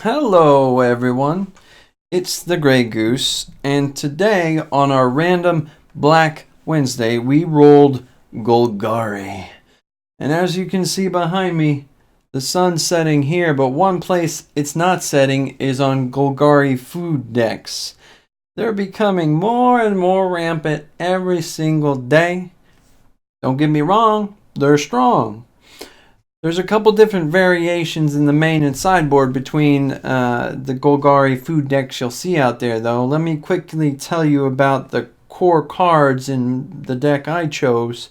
Hello everyone, it's the Gray Goose, and today on our random Black Wednesday we rolled Golgari. And as you can see behind me, the sun's setting here, but one place it's not setting is on Golgari food decks. They're becoming more and more rampant every single day. Don't get me wrong, they're strong. There's a couple different variations in the main and sideboard between the Golgari food decks you'll see out there, though. Let me quickly tell you about the core cards in the deck I chose,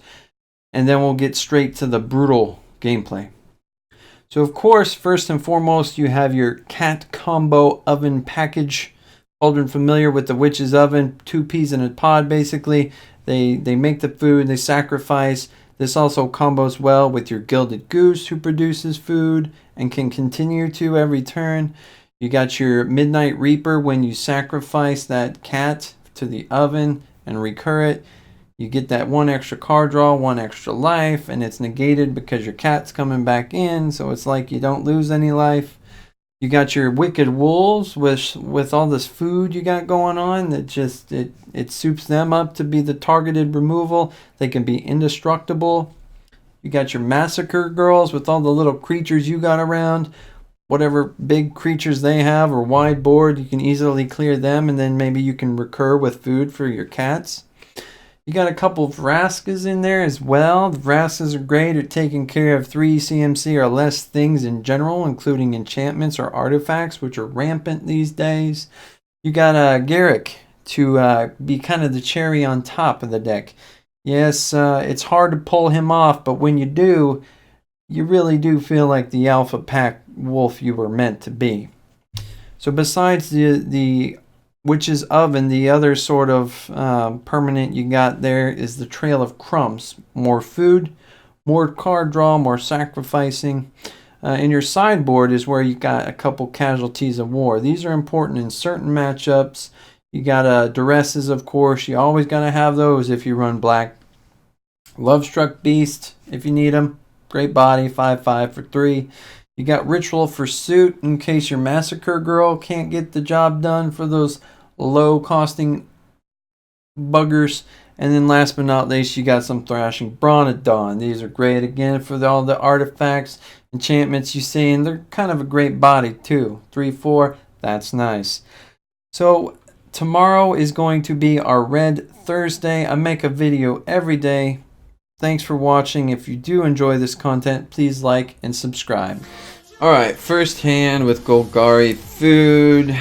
and then we'll get straight to the brutal gameplay. So, of course, first and foremost, you have your cat combo oven package. Children familiar with the witch's oven, 2 peas in a pod, basically. They make the food, they sacrifice. This also combos well with your Gilded Goose, who produces food and can continue to every turn. You got your Midnight Reaper when you sacrifice that cat to the oven and recur it. You get that 1 extra card draw, 1 extra life, and it's negated because your cat's coming back in, so it's like you don't lose any life. You got your Wicked Wolves with all this food you got going on that just it soups them up to be the targeted removal. They can be indestructible. You got your Massacre Girls with all the little creatures you got around. Whatever big creatures they have or wide board, you can easily clear them, and then maybe you can recur with food for your cats. You got a couple of Vraskas in there as well. The Vraskas are great at taking care of 3 CMC or less things in general, including enchantments or artifacts, which are rampant these days. You got Garrick to be kind of the cherry on top of the deck. Yes, it's hard to pull him off, but when you do, you really do feel like the alpha pack wolf you were meant to be. So besides the Witch's Oven, the other sort of permanent you got there is the Trail of Crumbs. More food, more card draw, more sacrificing. In your sideboard is where you got a couple Casualties of War. These are important in certain matchups. You got Duresses, of course. You always got to have those if you run black. Lovestruck Beast, if you need them. Great body, 5/5 for 3. You got Ritual Pursuit in case your Massacre Girl can't get the job done for those low-costing buggers. And then last but not least, you got some Thrashing Brawn at Dawn. These are great, again, for all the artifacts, enchantments you see, and they're kind of a great body, too. 3/4, that's nice. So, tomorrow is going to be our Red Thursday. I make a video every day. Thanks for watching. If you do enjoy this content, please like and subscribe. Alright, first hand with Golgari food.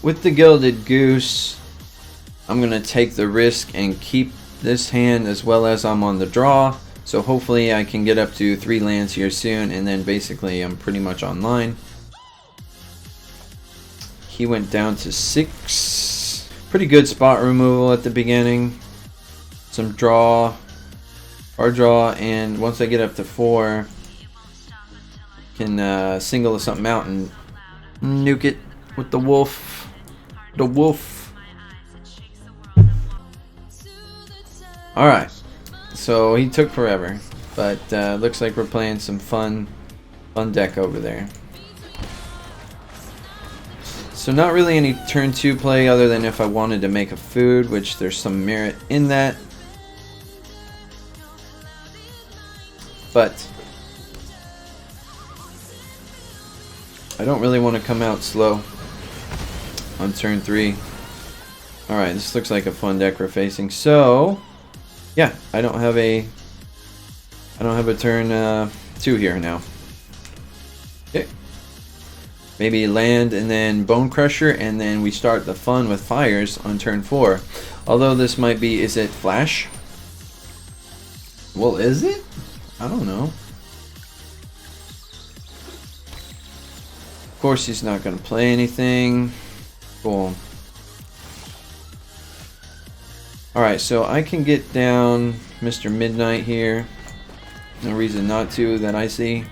With the Gilded Goose, I'm going to take the risk and keep this hand as well as I'm on the draw. So hopefully I can get up to 3 lands here soon, and then basically I'm pretty much online. He went down to 6. Pretty good spot removal at the beginning. Some draw. Card draw, and once I get up to 4, can single something out and nuke it with the wolf. The wolf. Alright, so he took forever, but looks like we're playing some fun deck over there. So not really any turn 2 play other than if I wanted to make a food, which there's some merit in that. But I don't really want to come out slow on turn 3. Alright, this looks like a fun deck we're facing. So, yeah, I don't have a turn 2 here now. Okay. Maybe land and then Bone Crusher, and then we start the fun with fires on turn 4. Although this might be Izzet Flash. Well, is it? I don't know. Of course he's not going to play anything. Cool. Alright, so I can get down Mr. Midnight here. No reason not to that I see.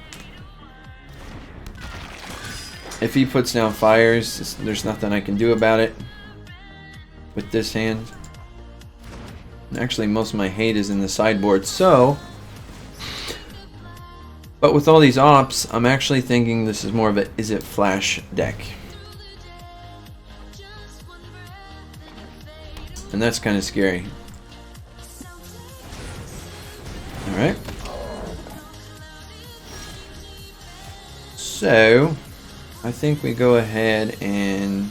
If he puts down fires, there's nothing I can do about it with this hand. And actually, most of my hate is in the sideboard, so... But with all these ops, I'm actually thinking this is more of a Izzet Flash deck. And that's kind of scary. Alright. So, I think we go ahead and...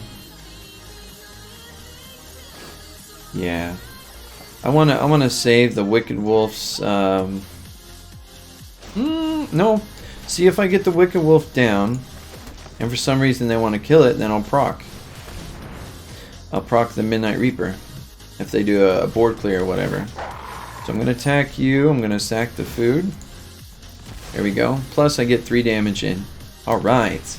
yeah. I wanna save the Wicked Wolf's... no. See if I get the Wicked Wolf down, and for some reason they want to kill it, then I'll proc. I'll proc the Midnight Reaper if they do a board clear or whatever. So I'm going to attack you. I'm going to sack the food. There we go. Plus I get 3 damage in. Alright.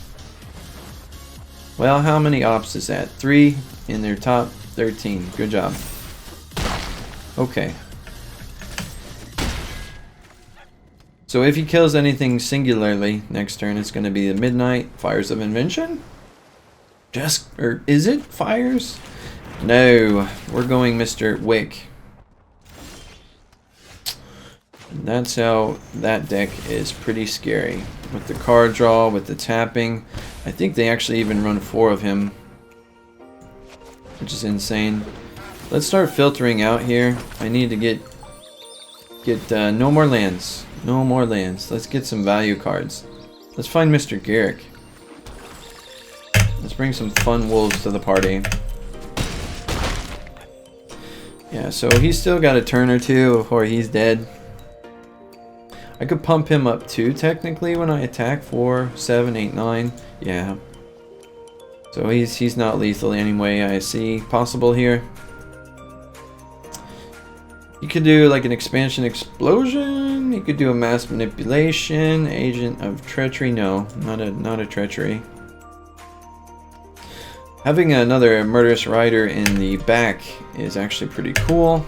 Well, how many ops is that? 3 in their top 13. Good job. Okay. So if he kills anything singularly next turn, it's going to be the Midnight Fires of Invention? Just, or is it Fires? No, we're going Mr. Wick. That's how that deck is pretty scary. With the card draw, with the tapping. I think they actually even run 4 of him, which is insane. Let's start filtering out here. I need to get no more lands. No more lands. Let's get some value cards. Let's find Mr. Garrick. Let's bring some fun wolves to the party. Yeah, so he's still got a turn or two before he's dead. I could pump him up too, technically, when I attack 4, 7, 8, 9. Yeah. So he's not lethal anyway, I see. Possible here. You could do like an expansion explosion. You could do a mass manipulation, agent of treachery. No, not a treachery. Having another murderous rider in the back is actually pretty cool.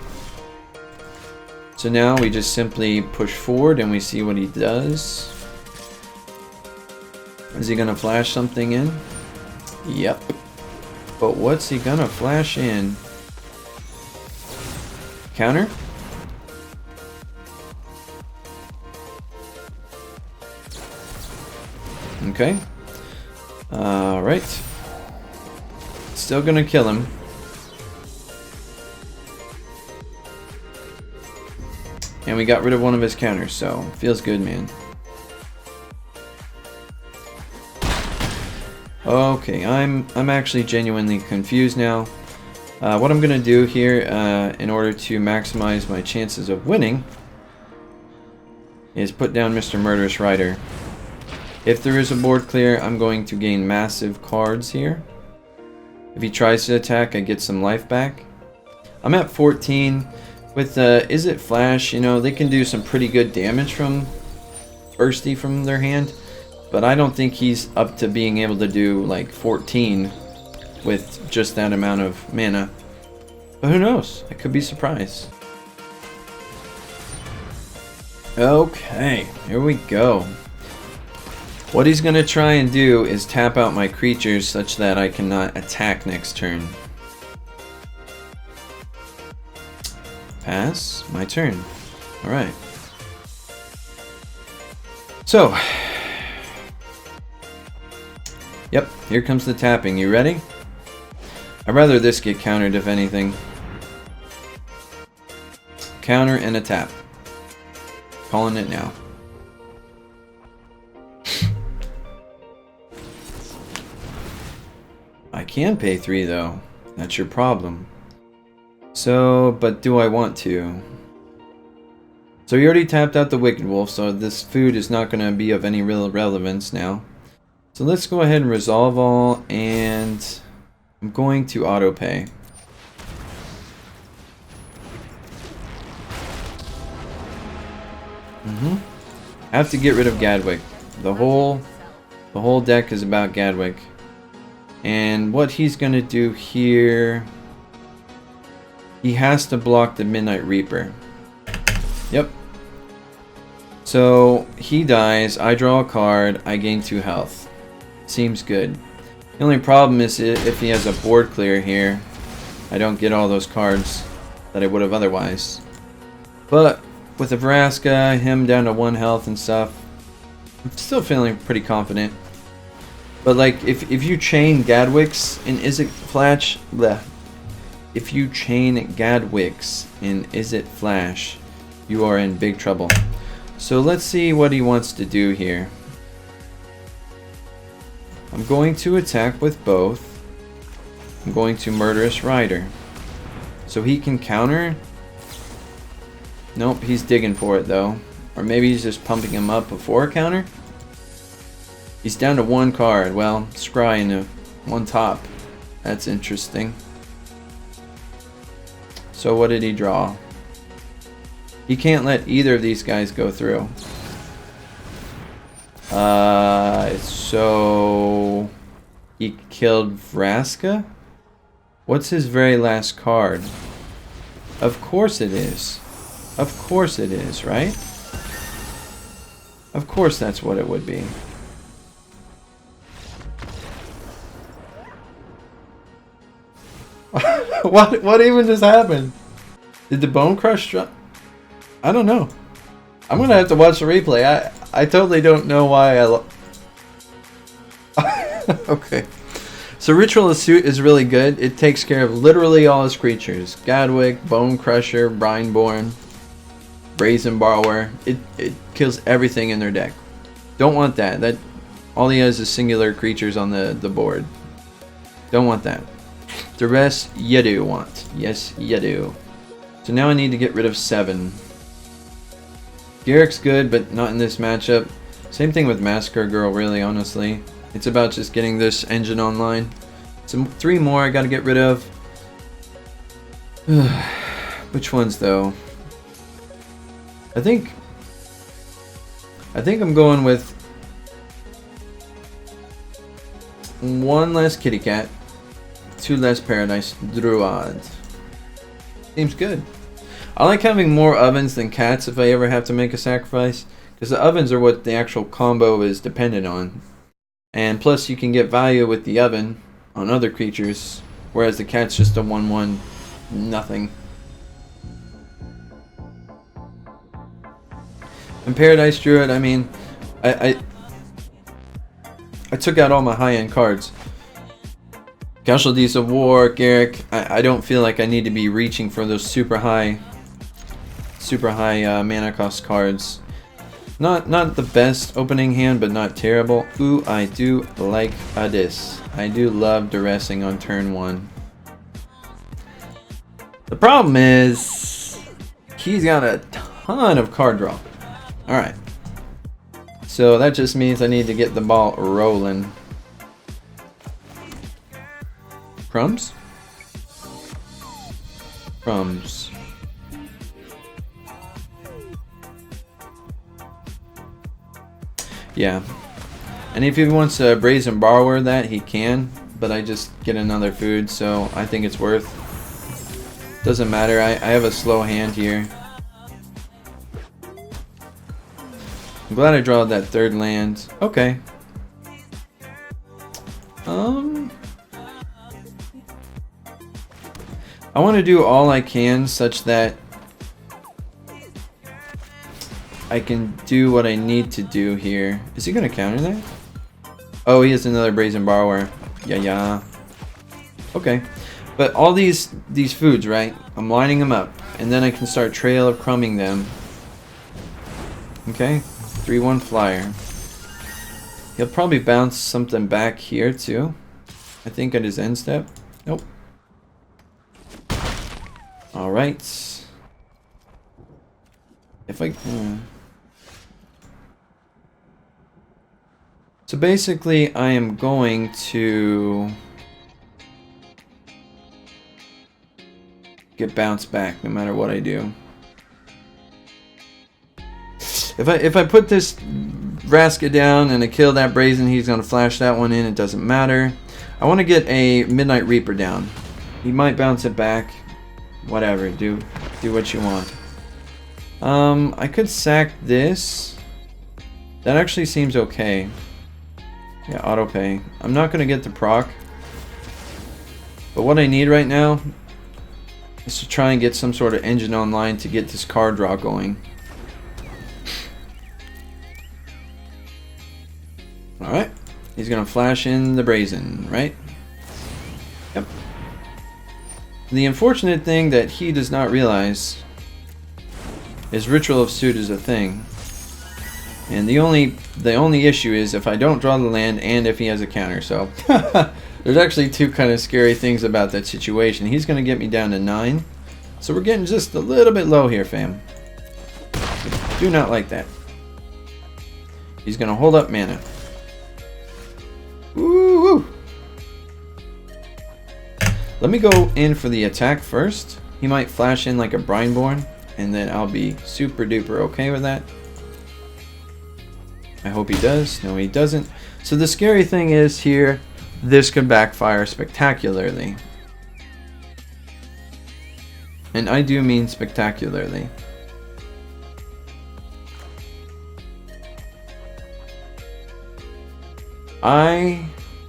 So now we just simply push forward and we see what he does. Is he gonna flash something in? Yep. But what's he gonna flash in? Counter? Okay. Alright. Still gonna kill him. And we got rid of one of his counters, so feels good, man. Okay, I'm actually genuinely confused now. What I'm gonna do here, in order to maximize my chances of winning, is put down Mr. Murderous Rider. If there is a board clear, I'm going to gain massive cards here. If he tries to attack, I get some life back. I'm at 14. With Izzet Flash, you know, they can do some pretty good damage from Bursty from their hand. But I don't think he's up to being able to do like 14 with just that amount of mana. But who knows? I could be surprised. Okay, here we go. What he's going to try and do is tap out my creatures such that I cannot attack next turn. Pass. My turn. Alright. So. Yep, here comes the tapping. You ready? I'd rather this get countered if anything. Counter and a tap. Calling it now. I can pay 3 though. That's your problem. So, but do I want to? So we already tapped out the Wicked Wolf, so this food is not going to be of any real relevance now. So let's go ahead and resolve all, and I'm going to auto pay. I have to get rid of Gadwick. The whole deck is about Gadwick. And what he's going to do here, he has to block the Midnight Reaper. Yep. So he dies, I draw a card, I gain 2 health. Seems good. The only problem is if he has a board clear here, I don't get all those cards that I would have otherwise. But with a Vraska, him down to 1 health and stuff, I'm still feeling pretty confident. But like, if you chain Gadwicks in Izzet Flash, If you chain Gadwix in Izzet Flash, you are in big trouble. So let's see what he wants to do here. I'm going to attack with both. I'm going to Murderous Rider. So he can counter. Nope, he's digging for it though. Or maybe he's just pumping him up before a counter. He's down to one card. Well, scry into one top. That's interesting. So what did he draw? He can't let either of these guys go through. So he killed Vraska? What's his very last card? Of course it is. Of course it is, right? Of course that's what it would be. What even just happened? Did the Bone Crush drop? I don't know. I'm gonna have to watch the replay. I totally don't know why okay. So Ritual of Suit is really good. It takes care of literally all his creatures. Gadwick, Bone Crusher, Brineborn, Brazen Borrower. It kills everything in their deck. Don't want that. That all he has is singular creatures on the board. Don't want that. The rest you do want. Yes, you do. So now I need to get rid of 7. Garrick's good, but not in this matchup. Same thing with Massacre Girl, really, honestly. It's about just getting this engine online. So 3 more I gotta get rid of. Which ones, though? I think I'm going with 1 less Kitty Cat, 2 less Paradise Druid. Seems good. I like having more ovens than cats if I ever have to make a sacrifice, because the ovens are what the actual combo is dependent on. And plus you can get value with the oven on other creatures, whereas the cat's just a 1/1 nothing. And Paradise Druid, I mean, I took out all my high-end cards. Casualties of War, Garrick. I don't feel like I need to be reaching for those super high mana cost cards. Not the best opening hand, but not terrible. Ooh, I do like this. I do love duressing on turn 1. The problem is he's got a ton of card draw. Alright. So that just means I need to get the ball rolling. Crumbs? Crumbs. Yeah. And if he wants to Brazen Borrower that, he can. But I just get another food, so I think it's worth. Doesn't matter. I have a slow hand here. I'm glad I drawed that 3rd land. Okay. I want to do all I can such that I can do what I need to do here. Is he going to counter that? Oh, he has another Brazen Borrower. Yeah. Okay. But all these foods, right? I'm lining them up. And then I can start Trail of Crumbing them. Okay. 3/1 flyer. He'll probably bounce something back here too. I think at his end step. Nope. Alright. If I... So basically I am going to get bounced back no matter what I do. If I put this Vraska down and I kill that Brazen, he's going to flash that one in. It doesn't matter. I want to get a Midnight Reaper down. He might bounce it back. Whatever. Do what you want. I could sack this. That actually seems okay. Yeah, auto pay. I'm not going to get the proc. But what I need right now is to try and get some sort of engine online to get this card draw going. Alright, he's gonna flash in the Brazen, right? Yep. The unfortunate thing that he does not realize is Ritual of Suit is a thing. And the only issue is if I don't draw the land and if he has a counter. So there's actually two kind of scary things about that situation. He's going to get me down to 9. So we're getting just a little bit low here, fam. Do not like that. He's going to hold up mana. Woo! Let me go in for the attack first. He might flash in like a Brineborn, and then I'll be super duper okay with that. I hope he does. No, he doesn't. So the scary thing is here, this could backfire spectacularly. And I do mean spectacularly. I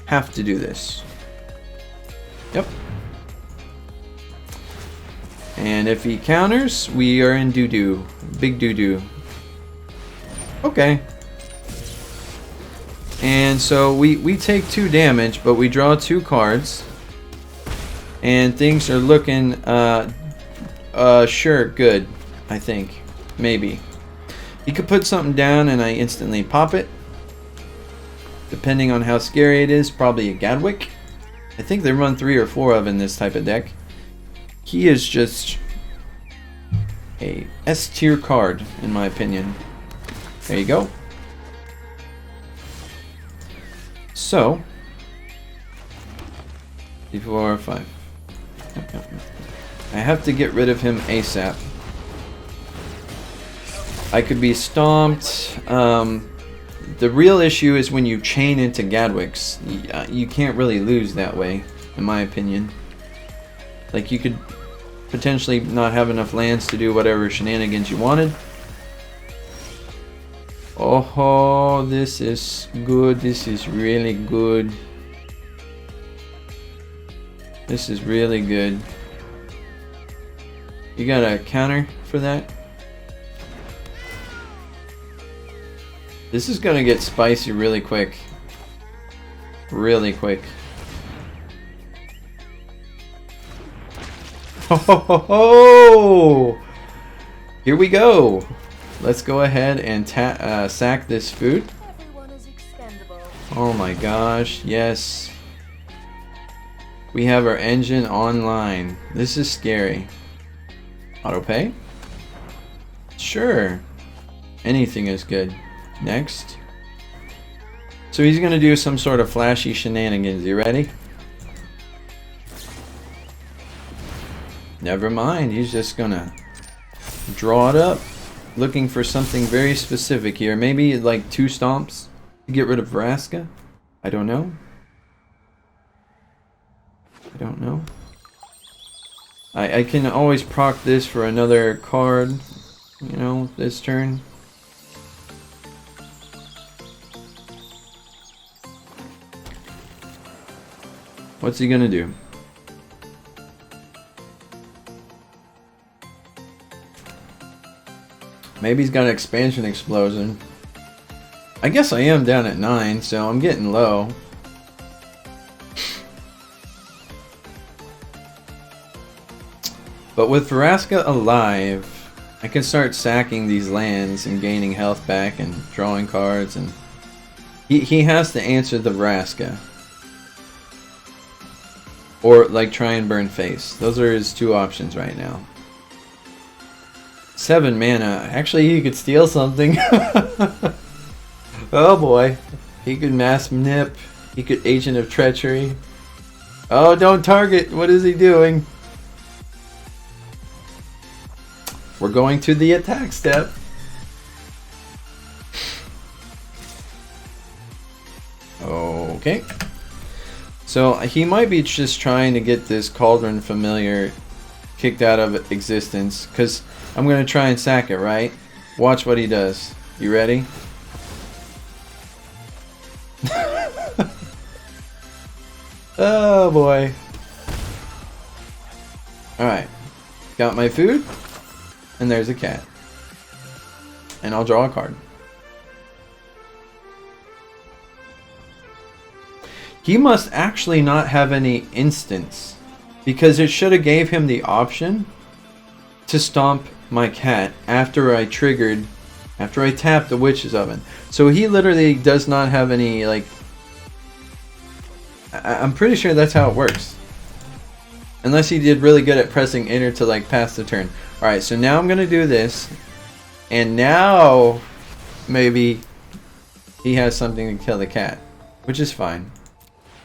have to do this. Yep. And if he counters, we are in doo-doo. Big doo-doo. Okay. And so we take 2 damage, but we draw 2 cards. And things are looking, sure, good. I think. Maybe. He could put something down and I instantly pop it. Depending on how scary it is, probably a Gadwick. I think they run 3 or 4 of in this type of deck. He is just a S tier card, in my opinion. There you go. So, 3, 4, 5. I have to get rid of him ASAP. I could be stomped. The real issue is when you chain into Gadwicks. You can't really lose that way, in my opinion. Like, you could potentially not have enough lands to do whatever shenanigans you wanted. Oh, this is good. This is really good. This is really good. You got a counter for that? This is gonna get spicy really quick. Really quick. Ho ho ho ho! Here we go. Let's go ahead and sack this food. Oh my gosh, yes. We have our engine online. This is scary. Auto pay? Sure. Anything is good. Next. So he's gonna do some sort of flashy shenanigans. You ready? Never mind. He's just gonna draw it up. Looking for something very specific here. Maybe like 2 stomps to get rid of Vraska? I don't know. I don't know. I can always proc this for another card, you know, this turn. What's he gonna do? Maybe he's got an expansion explosion. I guess I am down at 9, so I'm getting low. But with Vraska alive, I can start sacking these lands and gaining health back and drawing cards, and he has to answer the Vraska. Or like try and burn face. Those are his 2 options right now. 7 mana. Actually, he could steal something. Oh boy. He could mass manip. He could Agent of Treachery. Oh, don't target. What is he doing? We're going to the attack step. Okay. So he might be just trying to get this Cauldron Familiar kicked out of existence, because I'm going to try and sack it, right? Watch what he does. You ready? Oh boy. Alright. Got my food. And there's a cat. And I'll draw a card. He must actually not have any instants. because it should have gave him the option to stomp my cat after I tapped the witch's oven. So he literally does not have any, like, I'm pretty sure that's how it works. Unless he did really good at pressing enter to like pass the turn. Alright, so now I'm gonna do this. And now maybe he has something to kill the cat. Which is fine.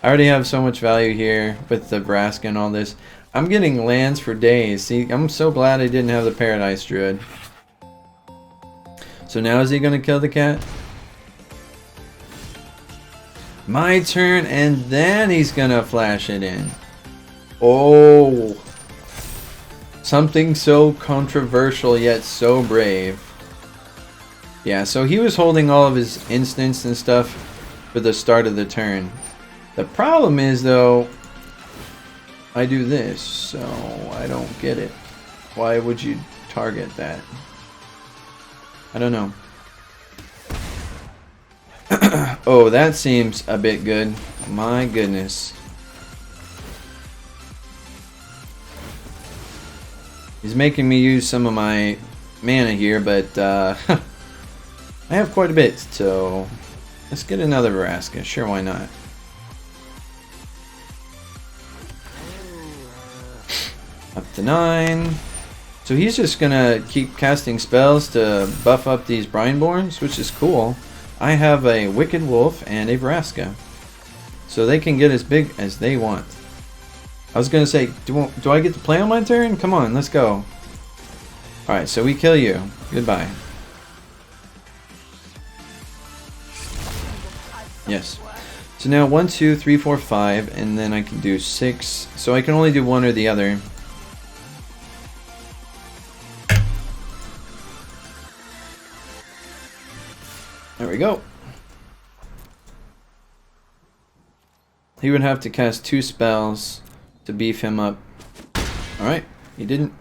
I already have so much value here with the Vraska and all this. I'm getting lands for days. See, I'm so glad I didn't have the Paradise Druid. So now is he gonna kill the cat? My turn, and then he's gonna flash it in. Oh. Something so controversial yet so brave. Yeah, so he was holding all of his instants and stuff for the start of the turn. The problem is, though, I do this, so I don't get it. Why would you target that? I don't know. Oh, that seems a bit good. My goodness. He's making me use some of my mana here, but I have quite a bit, so let's get another Vraska. Sure, why not? Up to 9. So he's just gonna keep casting spells to buff up these Brineborns, which is cool. I have a Wicked Wolf and a Vraska, so they can get as big as they want. I was gonna say, do I get to play on my turn? Come on, let's go. Alright, so we kill you. Goodbye. Yes. So now 1, 2, 3, 4, 5, and then I can do 6. So I can only do one or the other. There we go. He would have to cast 2 spells to beef him up. Alright, he didn't.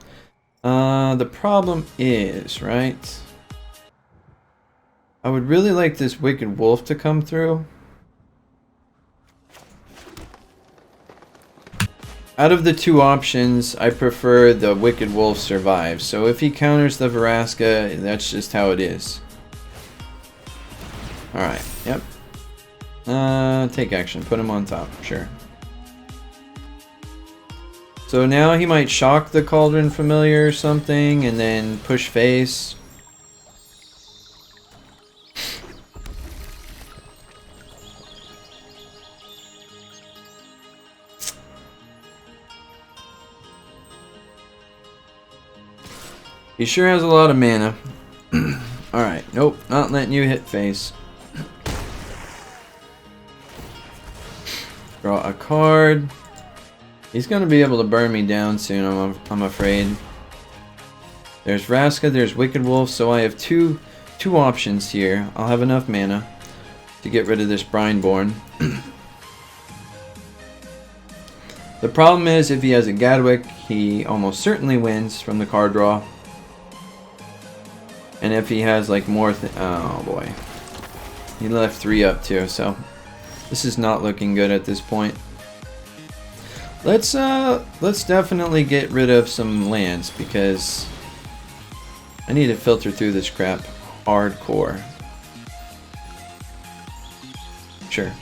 The problem is, right? I would really like this Wicked Wolf to come through. Out of the 2 options, I prefer the Wicked Wolf survive. So if he counters the Vraska, that's just how it is. Alright, yep. Take action. Put him on top. Sure. So now he might shock the Cauldron Familiar or something, and then push face. He sure has a lot of mana. Alright, nope, not letting you hit face. Draw a card. He's going to be able to burn me down soon, I'm afraid. There's Vraska, there's Wicked Wolf, so I have two options here. I'll have enough mana to get rid of this Brineborn. The problem is, if he has a Gadwick, he almost certainly wins from the card draw. And if he has like more, oh boy, he left 3 up too. So this is not looking good at this point. Let's definitely get rid of some lands because I need to filter through this crap hardcore. Sure.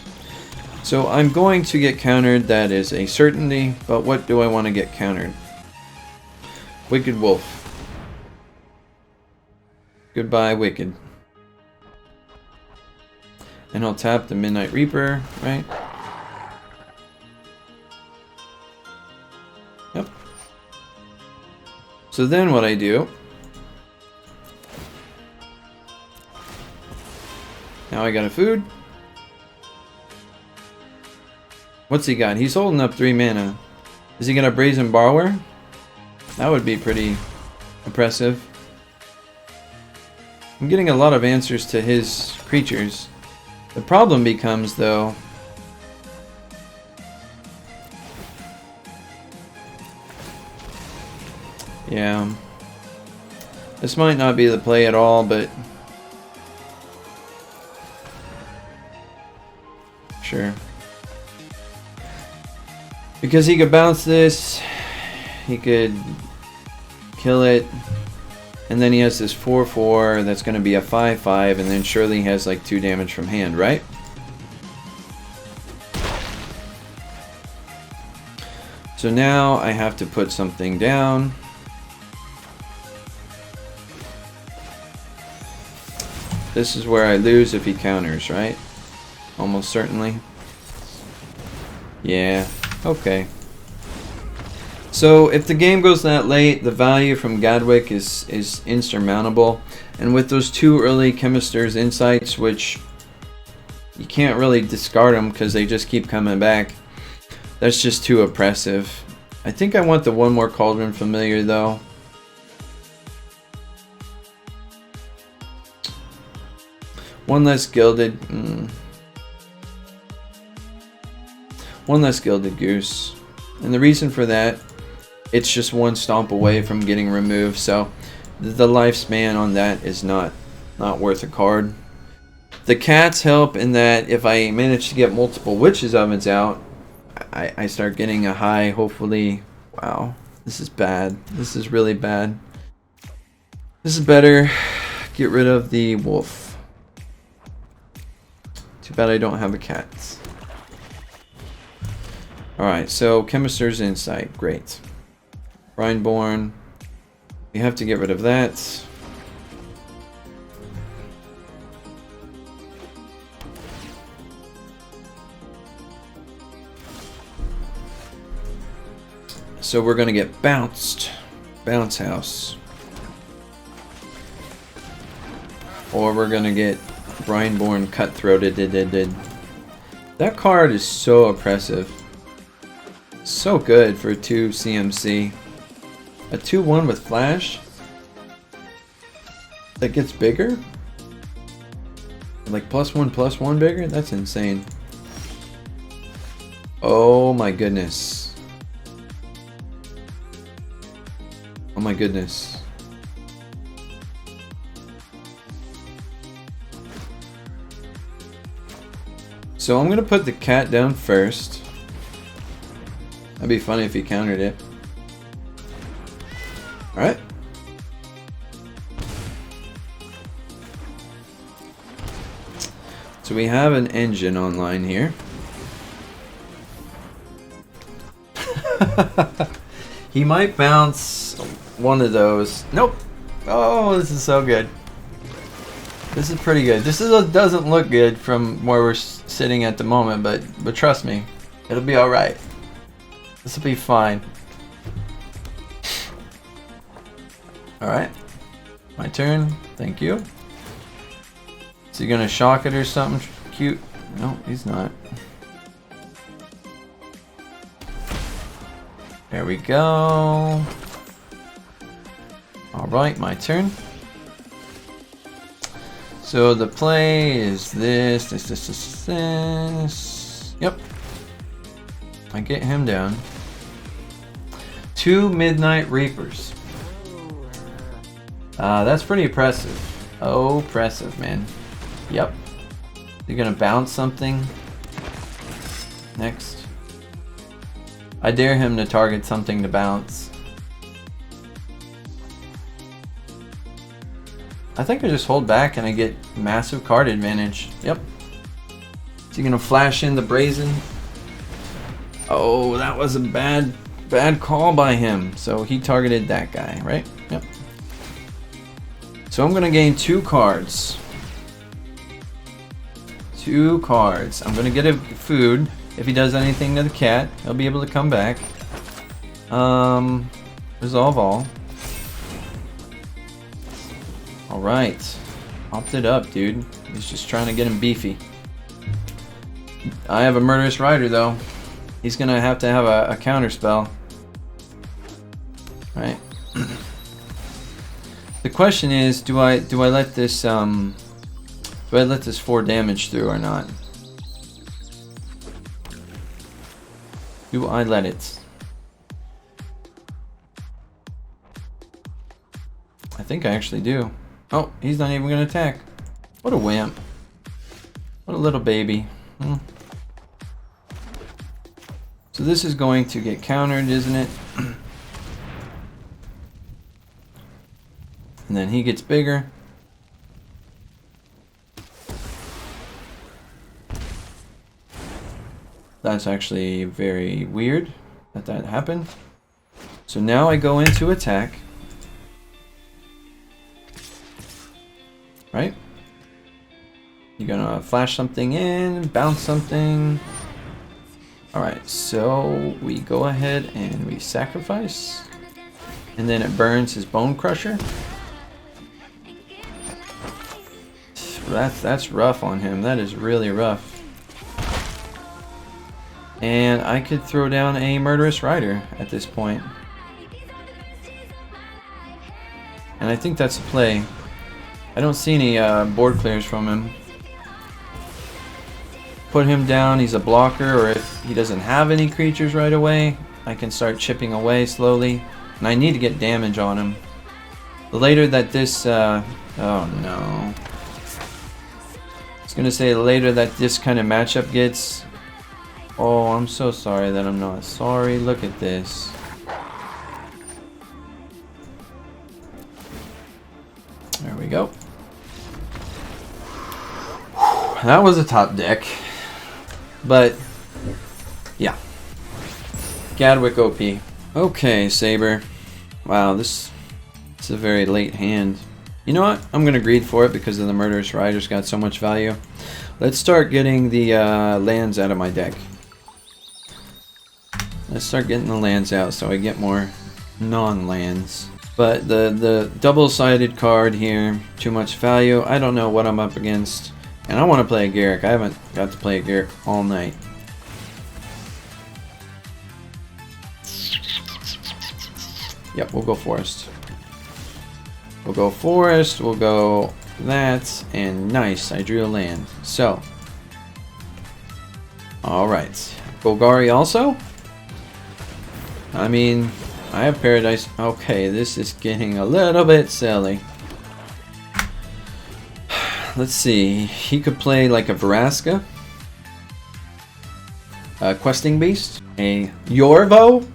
So I'm going to get countered. That is a certainty. But what do I want to get countered? Wicked Wolf. Goodbye, Wicked. And I'll tap the Midnight Reaper, right? Yep. So then what I do... Now I got a food. What's he got? He's holding up 3 mana. Is he gonna Brazen Borrower? That would be pretty impressive. I'm getting a lot of answers to his creatures. The problem becomes, though, yeah, this might not be the play at all, but sure. Because he could bounce this, he could kill it, and then he has this 4/4 that's going to be a 5/5, and then surely he has like 2 damage from hand, right? So now I have to put something down. This is where I lose if he counters, right? Almost certainly. Yeah, okay. So if the game goes that late, the value from Gadwick is insurmountable. And with those 2 early Chemister's Insights, which you can't really discard them because they just keep coming back, that's just too oppressive. I think I want the 1 more Cauldron Familiar though. One less Gilded. One less Gilded Goose. And the reason for that, it's just 1 stomp away from getting removed. So the lifespan on that is not worth a card. The cats help in that if I manage to get multiple Witch's Ovens out, I start getting a high, hopefully. Wow, this is bad. This is really bad. This is better. Get rid of the wolf. Too bad I don't have a cat. Alright, so Chemister's Insight. Great. Rhineborn. We have to get rid of that. So we're going to get bounced. Bounce House. Or we're going to get Rhineborn Cutthroated. That card is so oppressive. So good for 2 CMC. A 2/1 with Flash that gets bigger? Like +1/+1 bigger? That's insane. Oh my goodness. Oh my goodness. So I'm gonna put the cat down first. That'd be funny if he countered it. Alright. So we have an engine online here. He might bounce one of those. Nope. Oh, this is so good. This is pretty good. This doesn't look good from where we're sitting at the moment, but trust me, it'll be all right. This will be fine. All right, my turn. Thank you. Is he gonna shock it or something cute? No, he's not. There we go. All right, my turn. So the play is this. Yep. I get him down. 2 Midnight Reapers. That's pretty oppressive. Oh, oppressive, man. Yep. You're gonna bounce something. Next. I dare him to target something to bounce. I think I just hold back and I get massive card advantage. Yep. Is he gonna flash in the Brazen? Oh, that was a bad call by him. So he targeted that guy, right? Yep. So I'm gonna gain 2 cards. 2 cards. I'm gonna get a food. If he does anything to the cat, he'll be able to come back. Resolve all. Alright. Opted up, dude. He's just trying to get him beefy. I have a Murderous Rider, though. He's gonna have to have a counter spell. Right. The question is, do I let this 4 damage through or not? Do I let it? I think I actually do. Oh, he's not even gonna attack. What a wimp. What a little baby. So this is going to get countered, isn't it? And then he gets bigger. That's actually very weird that happened. So now I go into attack. Right? You're gonna flash something in, bounce something. Alright, so we go ahead and we sacrifice. And then it burns his Bone Crusher. That's rough on him. That is really rough. And I could throw down a Murderous Rider at this point. And I think that's a play. I don't see any board clears from him. Put him down, he's a blocker, or if he doesn't have any creatures right away, I can start chipping away slowly. And I need to get damage on him. The later that this, oh no. I was gonna say the later that this kind of matchup gets. Oh, I'm so sorry that I'm not sorry. Look at this. There we go. That was a top deck. But, yeah. Gadwick OP. Okay, Saber. Wow, this is a very late hand. You know what? I'm going to greed for it because of the Murderous Rider's got so much value. Let's start getting the lands out of my deck. Let's start getting the lands out so I get more non-lands. But the double-sided card here, too much value. I don't know what I'm up against. And I want to play a Garruk. I haven't got to play a Garruk all night. Yep, we'll go Forest. We'll go Forest, we'll go that, and nice, I drew a land. So, alright. Golgari also? I mean, I have Paradise. Okay, this is getting a little bit silly. Let's see, he could play like a Vraska, a Questing Beast, a Yorvo,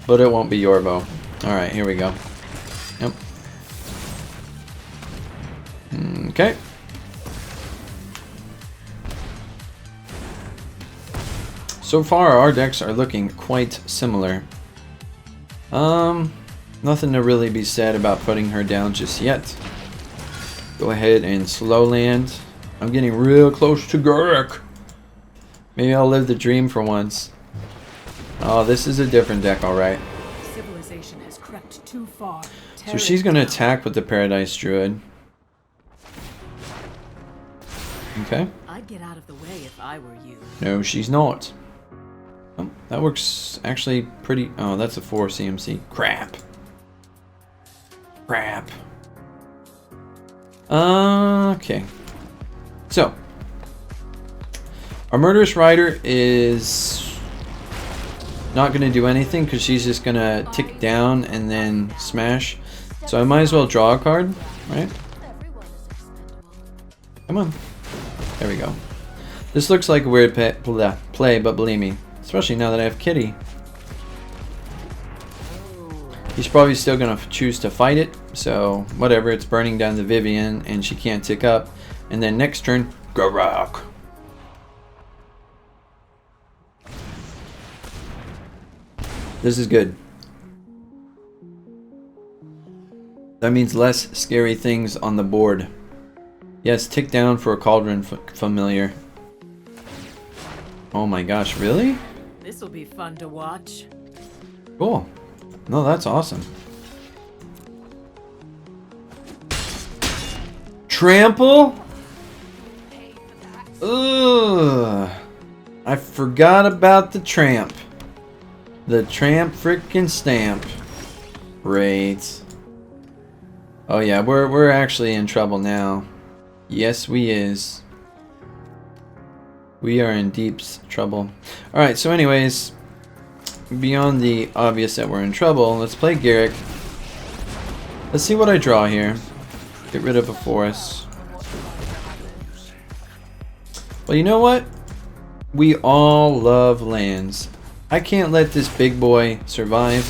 but it won't be Yorvo. Alright, here we go. Yep. Okay. So far, our decks are looking quite similar. Nothing to really be said about putting her down just yet. Go ahead and slow land. I'm getting real close to Garruk. Maybe I'll live the dream for once. Oh, this is a different deck, alright. Civilization has crept too far. So she's gonna attack with the Paradise Druid. Okay. I'd get out of the way if I were you. No, she's not. Oh, that works actually pretty. Oh, that's a 4 CMC. Crap. Crap. Okay. So, our Murderous Rider is not going to do anything because she's just going to tick down and then smash. So I might as well draw a card, right? Come on. There we go. This looks like a weird play, but believe me, especially now that I have Kitty. He's probably still going to choose to fight it, so whatever, it's burning down the Vivian and she can't tick up. And then next turn, Garruk. This is good. That means less scary things on the board. Yes, tick down for a Cauldron Familiar. Oh my gosh, really? This'll be fun to watch. Cool. No, that's awesome. Trample? Ugh. I forgot about the tramp. The tramp frickin' stamp. Great. Oh yeah, we're actually in trouble now. Yes, we is. We are in deep trouble. Alright, so anyways, beyond the obvious that we're in trouble, let's play Garruk. Let's see what I draw here. Get rid of a forest. Well, you know what? We all love lands. I can't let this big boy survive.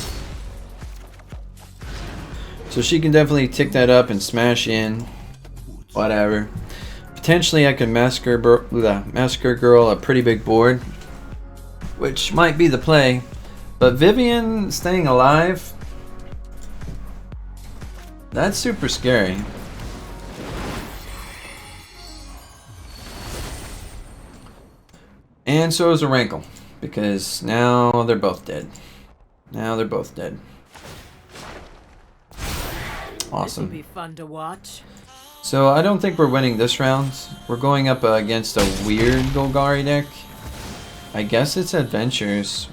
So she can definitely tick that up and smash in. Whatever. Potentially I can Massacre Girl a pretty big board, which might be the play. But Vivian staying alive, that's super scary. And so is a Rankle, because now they're both dead. Now they're both dead. Awesome. This'll be fun to watch. So I don't think we're winning this round. We're going up against a weird Golgari deck. I guess it's Adventures,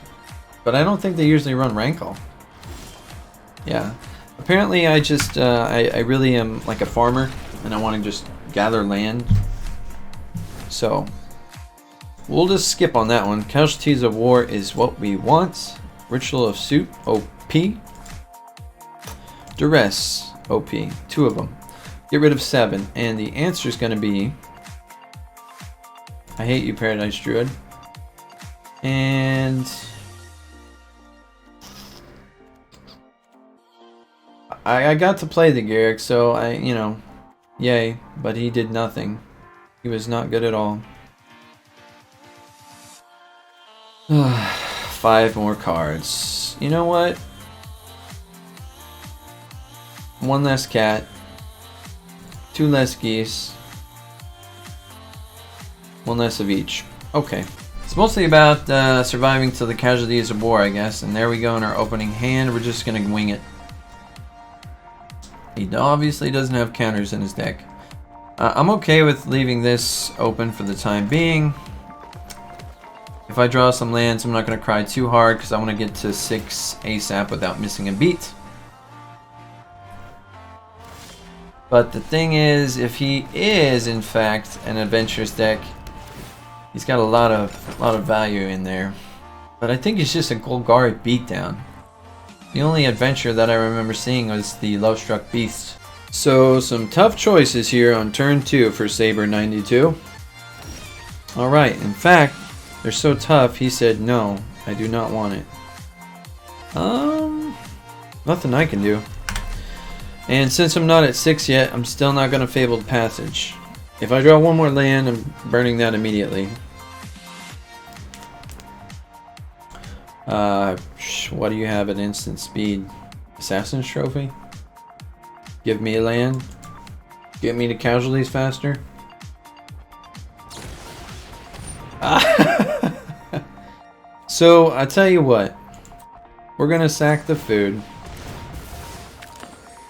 but I don't think they usually run Rankle. Yeah. Apparently I just, I really am like a farmer, and I want to just gather land. So we'll just skip on that one. Casualties of War is what we want. Ritual of Suit, OP. Duress, OP. 2 of them. Get rid of 7. And the answer is going to be... I hate you, Paradise Druid. And... I got to play the Garrick, so you know, yay. But he did nothing. He was not good at all. 5 more cards. You know what? 1 less cat. 2 less geese. 1 less of each. Okay. It's mostly about surviving to the casualties of war, I guess. And there we go in our opening hand. We're just going to wing it. He obviously doesn't have counters in his deck. I'm okay with leaving this open for the time being. If I draw some lands, I'm not going to cry too hard because I want to get to 6 ASAP without missing a beat. But the thing is, if he is in fact an Adventures deck, he's got a lot of value in there. But I think he's just a Golgari beatdown. The only adventure that I remember seeing was the Love-Struck Beast. So some tough choices here on turn 2 for Saber92. Alright, in fact, they're so tough he said no, I do not want it. Nothing I can do. And since I'm not at 6 yet, I'm still not going to Fabled Passage. If I draw 1 more land, I'm burning that immediately. What do you have at instant speed? Assassin's Trophy? Give me a land? Get me to casualties faster? So, I tell you what. We're gonna sack the food.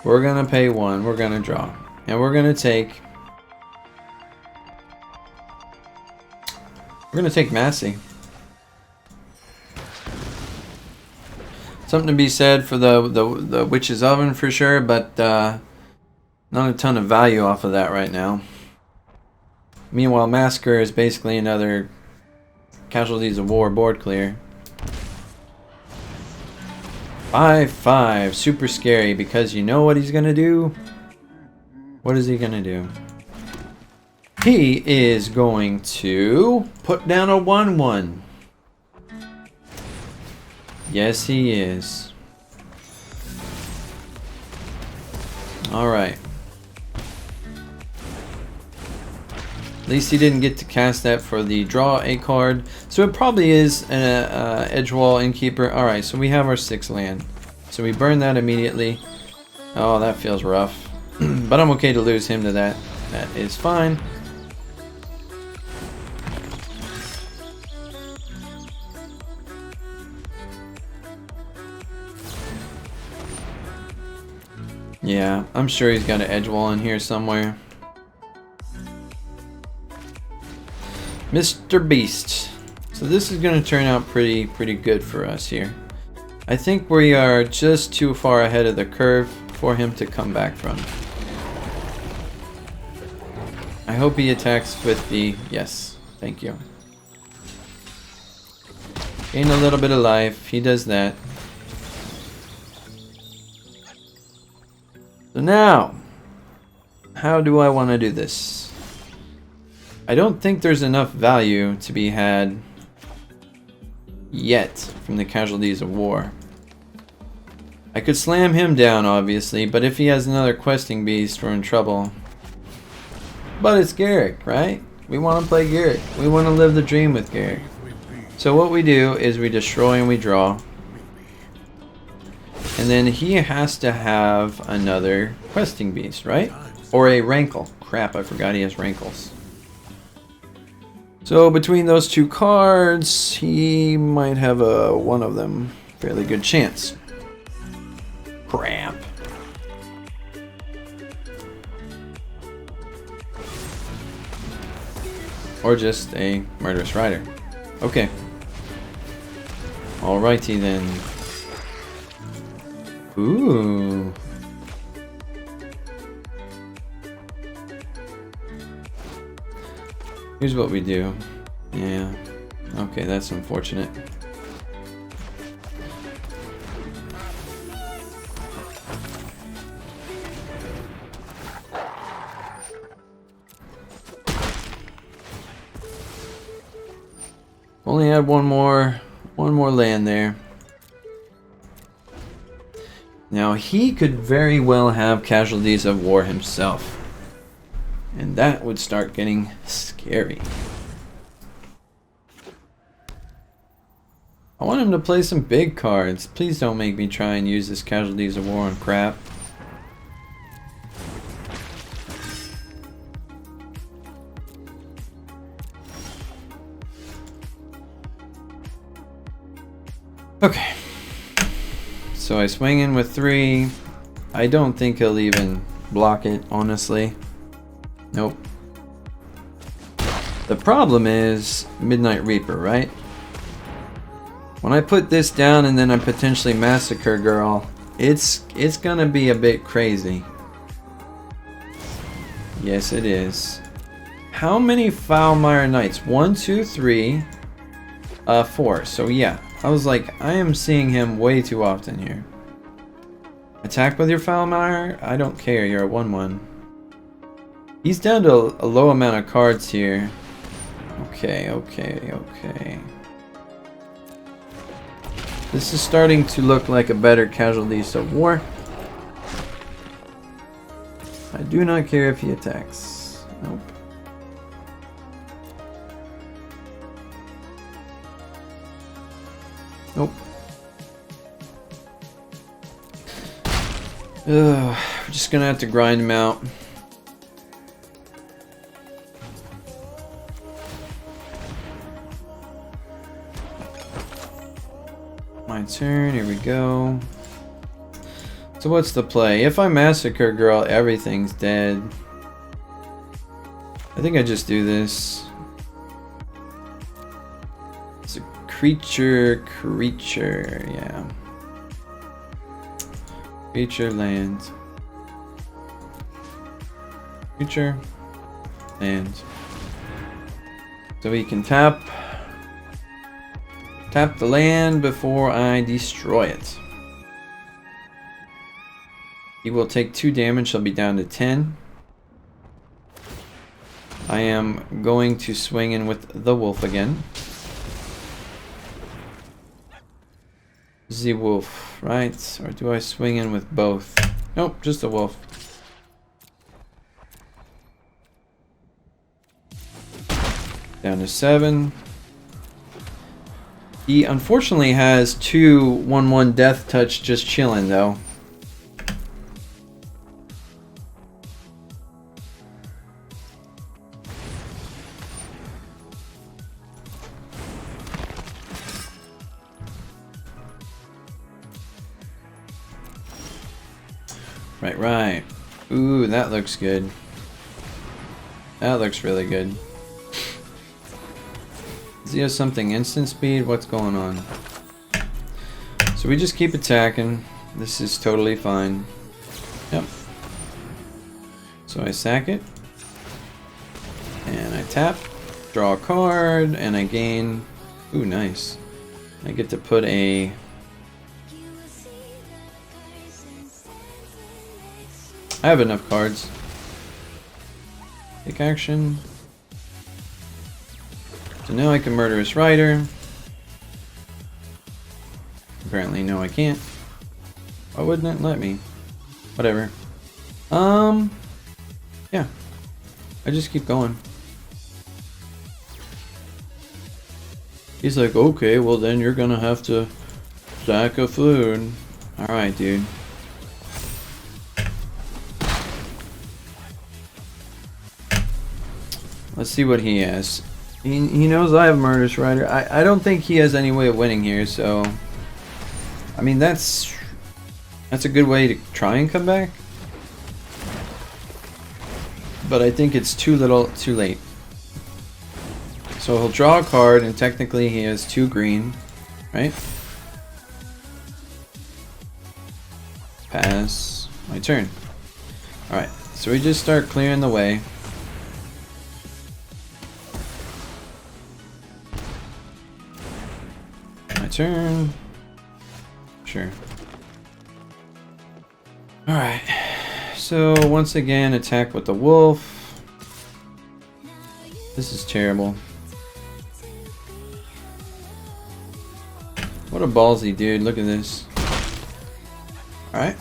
We're gonna pay 1. We're gonna draw. And we're gonna take... We're gonna take Massey. Something to be said for the Witch's Oven for sure, but not a ton of value off of that right now. Meanwhile, Massacre is basically another Casualties of War board clear. 5/5, super scary because you know what he's gonna do? What is he gonna do? He is going to put down a 1/1. Yes, he is. Alright. At least he didn't get to cast that for the draw a card. So it probably is an Edgewall Innkeeper. Alright, so we have our 6 land. So we burn that immediately. Oh, that feels rough. But I'm okay to lose him to that. That is fine. Yeah, I'm sure he's got an Edgewall in here somewhere. Mr. Beast. So this is going to turn out pretty good for us here. I think we are just too far ahead of the curve for him to come back from. I hope he attacks with the... Yes, thank you. Gain a little bit of life. He does that. So now, how do I want to do this? I don't think there's enough value to be had yet from the casualties of war. I could slam him down, obviously, but if he has another questing beast, we're in trouble. But it's Garrick, right? We want to play Garrick. We want to live the dream with Garrick. So what we do is we destroy and we draw. And then he has to have another questing beast, right? Or a rankle. Crap, I forgot he has rankles. So between those two cards, he might have one of them. Fairly good chance. Crap. Or just a murderous rider. Okay. Alrighty then. Ooh. Here's what we do. Yeah. Okay, that's unfortunate. Only had one more land there. Now he could very well have casualties of war himself. And that would start getting scary. I want him to play some big cards. Please don't make me try and use this casualties of war on crap. Okay. So I swing in with 3. I don't think he'll even block it, honestly. Nope. The problem is Midnight Reaper, right? When I put this down and then I potentially Massacre Girl, it's gonna be a bit crazy. Yes, it is. How many Foulmire Knights? 1, 2, 3, 4. So yeah, I was like, I am seeing him way too often here. Attack with your Foulmire? I don't care, you're a 1/1. He's down to a low amount of cards here. Okay. This is starting to look like a better casualties of war. I do not care if he attacks. Nope. Nope. We're just gonna have to grind him out. My turn, here we go. So what's the play? If I Massacre Girl, everything's dead. I think I just do this. It's a creature, yeah. Creature, land. Creature, land. So we can tap the land before I destroy it. He will take 2 damage, I'll be down to 10. I am going to swing in with the wolf again. The wolf, right? Or do I swing in with both? Nope, just the wolf. Down to 7. He unfortunately has 2 1/1 death touch just chilling though. Right. Ooh, that looks good. That looks really good. Does he have something instant speed? What's going on? So we just keep attacking. This is totally fine. Yep. So I sack it. And I tap. Draw a card. And I gain... Ooh, nice. I get to put a... I have enough cards. Take action. So now I can Murderous Rider. Apparently, no, I can't. Why wouldn't it let me? Whatever. Yeah. I just keep going. He's like, okay, well then you're gonna have to sack a food. Alright, dude. Let's see what he has. He knows I have Murderous Rider. I don't think he has any way of winning here, so... I mean, that's a good way to try and come back. But I think it's too late. So he'll draw a card, and technically he has 2 green, right? Pass. My turn. Alright, so we just start clearing the way. My turn. Sure. Alright. So once again, attack with the wolf. This is terrible. What a ballsy dude, look at this. Alright.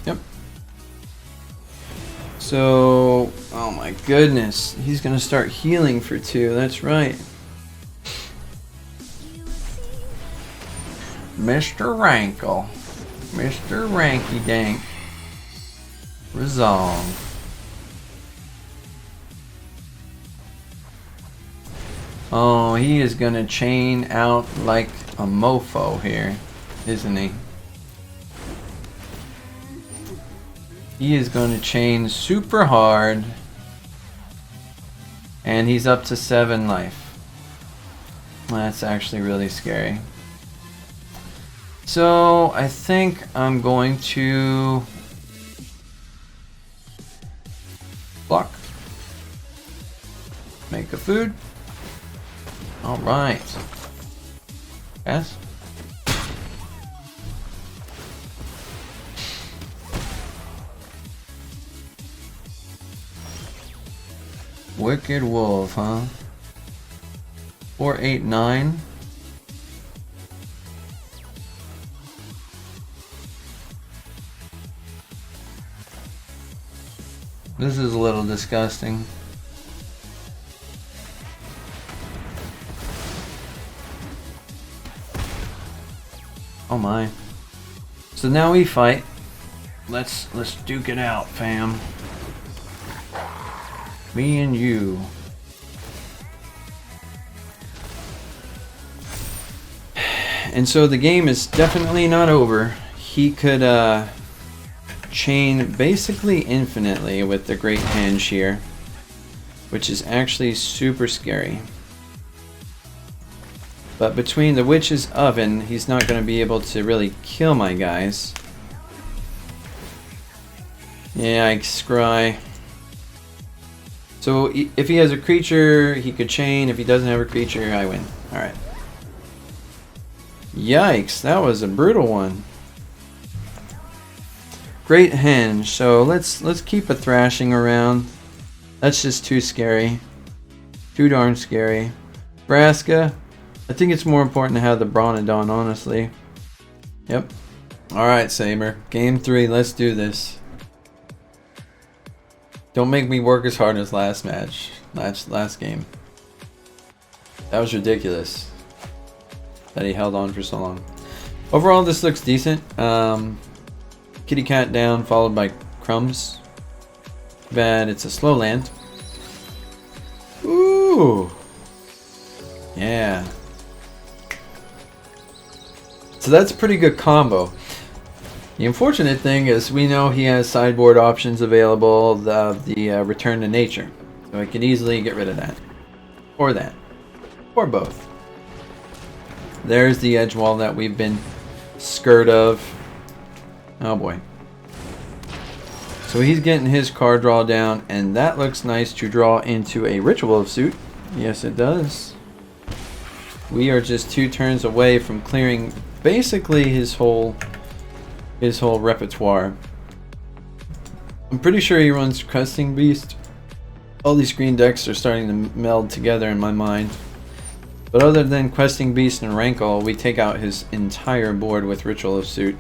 Yep. So, oh my goodness, he's gonna start healing for 2, that's right. Mr. Rankle. Mr. Ranky Dank. Resolve. Oh, he is gonna chain out like a mofo here, isn't he? He is gonna chain super hard. And he's up to 7 life. That's actually really scary. So, I think I'm going to block. Make a food. Alright. Yes? Wicked Wolf, huh? 4, 8, 9. This is a little disgusting. Oh my. So now we fight. Let's duke it out, fam. Me and you. And so the game is definitely not over. He could chain basically infinitely with the Great Hand Shear, which is actually super scary. But between the Witch's Oven, he's not going to be able to really kill my guys. Yeah, I scry. So if he has a creature, he could chain. If he doesn't have a creature, I win. Alright. Yikes, that was a brutal one. Great Henge, so let's keep a thrashing around. That's just too scary. Too darn scary. Braska, I think it's more important to have the Bronodon, honestly. Yep. Alright, Saber. Game 3, let's do this. Don't make me work as hard as last match. Last game. That was ridiculous. That he held on for so long. Overall, this looks decent. Kitty Cat down, followed by Crumbs. Bad, it's a slow land. Ooh! Yeah. So that's a pretty good combo. The unfortunate thing is we know he has sideboard options available, the Return to Nature. So I can easily get rid of that. Or that. Or both. There's the edge wall that we've been scared of. Oh boy. So he's getting his card draw down, and that looks nice to draw into a Ritual of Suit. Yes, it does. We are just 2 turns away from clearing basically his whole repertoire. I'm pretty sure he runs Cresting Beast. All these green decks are starting to meld together in my mind. But other than Questing Beast and Rankle, we take out his entire board with Ritual of Suit.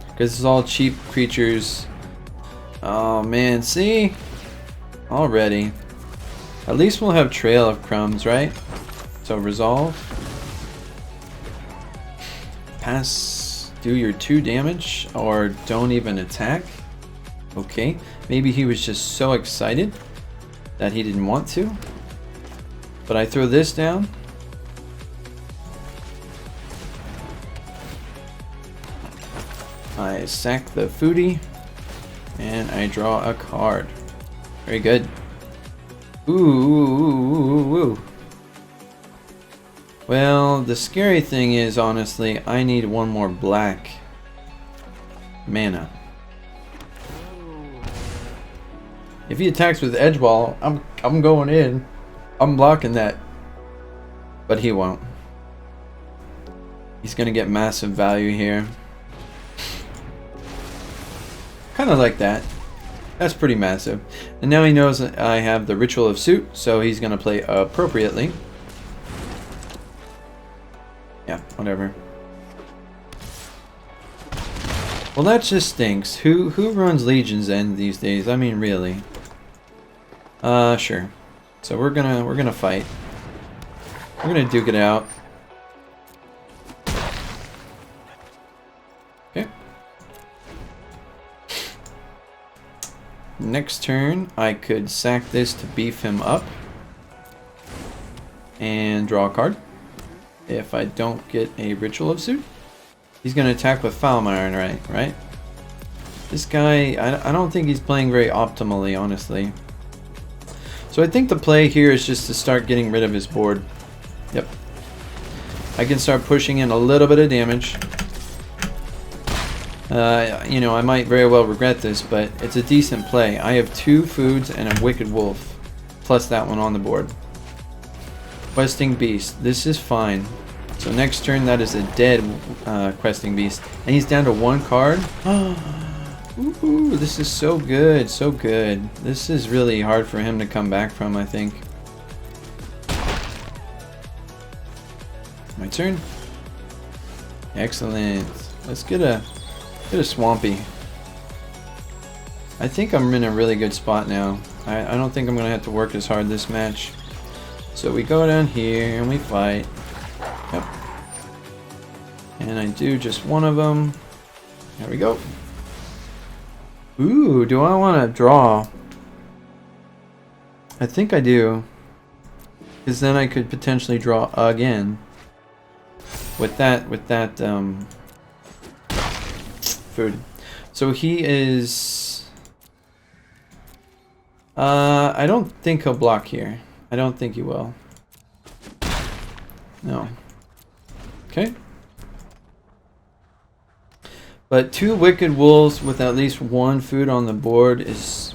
Because it's all cheap creatures. Oh man, see? Already. At least we'll have Trail of Crumbs, right? So resolve. Pass, do your 2 damage, or don't even attack. Okay, maybe he was just so excited that he didn't want to. But I throw this down. I sack the foodie, and I draw a card. Very good. Ooh. Well, the scary thing is, honestly, I need one more black mana. If he attacks with Edge Wall, I'm going in. I'm blocking that. But he won't. He's gonna get massive value here. Kind of like that. That's pretty massive. And now he knows that I have the Ritual of Suit, so he's gonna play appropriately. Yeah, whatever. Well, that just stinks. Who runs Legion's End these days? I mean, really. Sure. So we're gonna fight. We're gonna duke it out. Okay. Next turn, I could sack this to beef him up and draw a card. If I don't get a Ritual of Suit, he's gonna attack with Foul Iron, right? This guy, I don't think he's playing very optimally, honestly. So I think the play here is just to start getting rid of his board. Yep. I can start pushing in a little bit of damage. You know, I might very well regret this, but it's a decent play. I have 2 foods and a Wicked Wolf, plus that one on the board. Questing Beast. This is fine. So next turn, that is a dead Questing Beast. And he's down to 1 card. Ooh, this is so good, so good. This is really hard for him to come back from, I think. My turn. Excellent. Let's get a Swampy. I think I'm in a really good spot now. I don't think I'm gonna have to work as hard this match. So we go down here and we fight. Yep. And I do just one of them. There we go. Ooh, do I want to draw? I think I do. Because then I could potentially draw again. With that food. So he is... I don't think he'll block here. I don't think he will. No. Okay. But 2 Wicked Wolves with at least 1 food on the board is...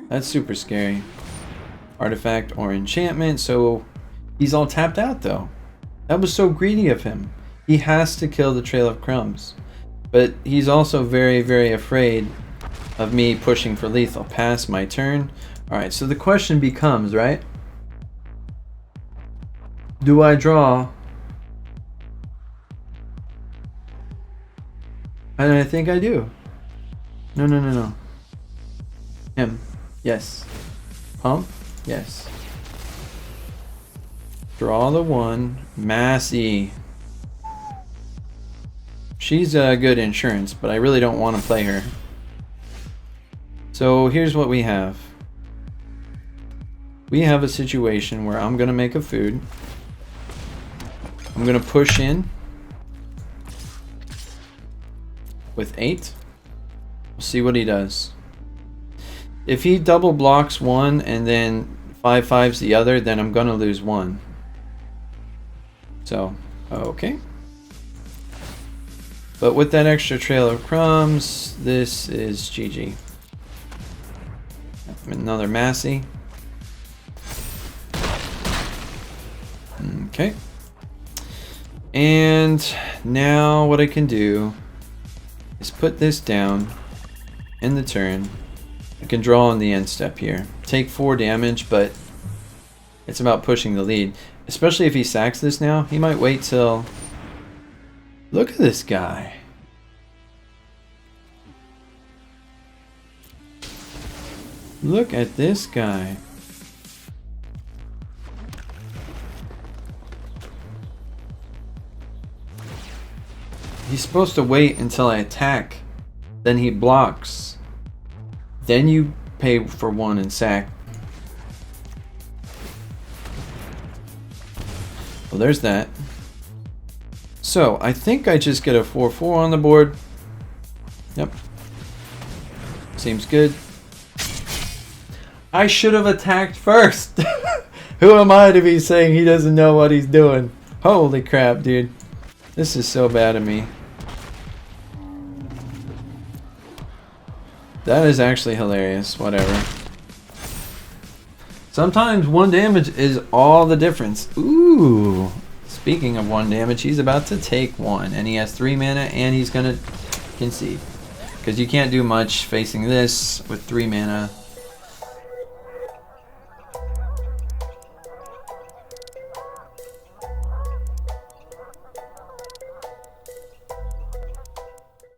that's super scary. Artifact or enchantment, so he's all tapped out though. That was so greedy of him. He has to kill the Trail of Crumbs. But he's also very, very afraid of me pushing for lethal. Pass my turn. Alright, so the question becomes, right? Do I draw? And I think I do. No. Him. Yes. Pump. Yes. Draw the 1. Massey. She's a good insurance, but I really don't want to play her. So here's what we have. We have a situation where I'm going to make a food. I'm going to push in with 8. We'll see what he does. If he double blocks 1 and then 5/5s the other, then I'm going to lose 1. So, okay. But with that extra Trail of Crumbs, this is GG. Another Massey. Okay. And now what I can do is put this down in the turn I can draw on the end step here. Take 4 damage, but it's about pushing the lead. Especially if he sacks this now. He might wait till... Look at this guy. Look at this guy. He's supposed to wait until I attack. Then he blocks. Then you pay for 1 and sack. Well, there's that. So, I think I just get a 4/4 on the board. Yep. Seems good. I should have attacked first. Who am I to be saying he doesn't know what he's doing? Holy crap, dude. This is so bad of me. That is actually hilarious. Whatever. Sometimes 1 damage is all the difference. Ooh. Speaking of 1 damage, he's about to take 1. And he has 3 mana and he's going to concede. Because you can't do much facing this with 3 mana.